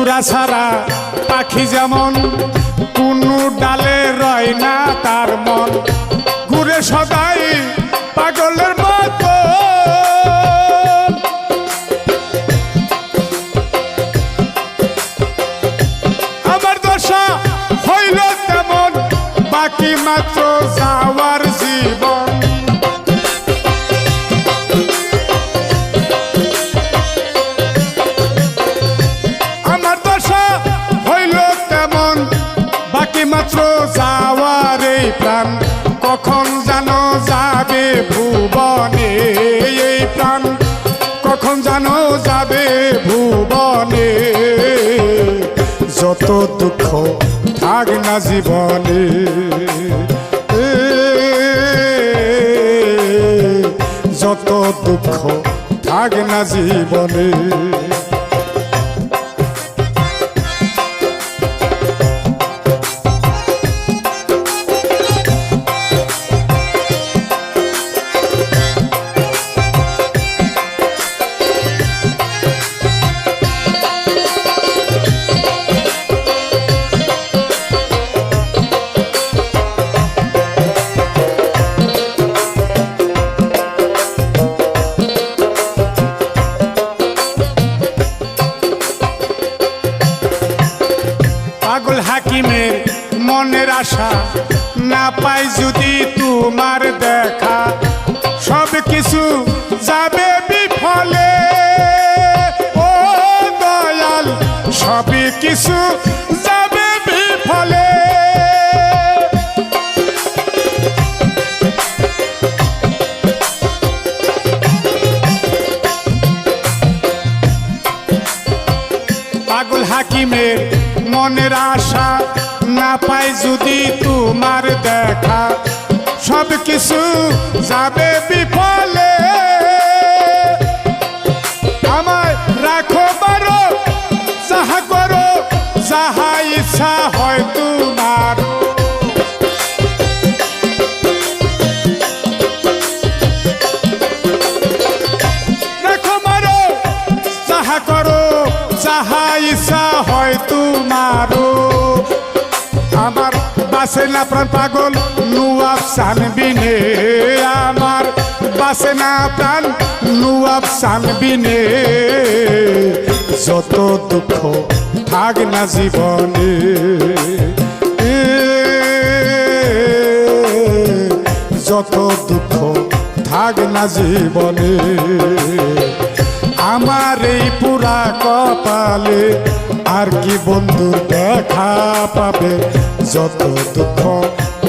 জোড়া ছাড়া পাখি যেমন কোনো ডালে রয় না তার মন ঘুরে সদাই পাগলের মতো আমার দশা হইল তেমন বাকি মাত্র যাওয়ার জীবন আমার দশা হইল তেমন বাকি মাত্র যাওয়ার এই প্রাণ কখন জানো যাবে ভুবনে এই প্রাণ কখন জানো যাবে ভুবনে যত দুঃখ থাক না জীবনে যত দুঃখ থাক না জীবনে পাগল হাকিমের মনের আশা না পাই যদি তোমার দেখা সব কিছু যাবে বিফলে ও দয়াল সব কিছু যাবে বিফলে পাগল হাকিমের মনের আশা না পাই যদি তোমার দেখা সব কিছু যাবে বিফলে আমায় রাখো বারো যাহা করো যাহা ইচ্ছা হয় তোমার রাখো বারো যাহা করো যাহা ইচ্ছা হয় তোমারও আমার বাসে না প্রাণ পাগল নুয়াব সানবিনে আমার বাসে না প্রাণ নুয়াব সানবিনে যত দুঃখ থাক না জীবনে যত দুঃখ থাক না জীবনে আমার এই পুরা কপালে আর কি বন্ধুর দেখা পাবে যত দুঃখ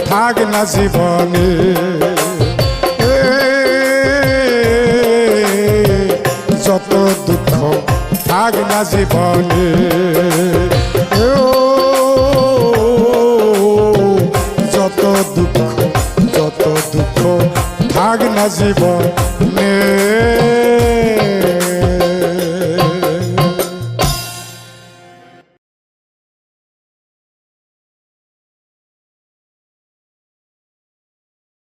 থাক না জীবনে যত দুঃখ থাক না জীবনে যত দুঃখ থাক না জীবন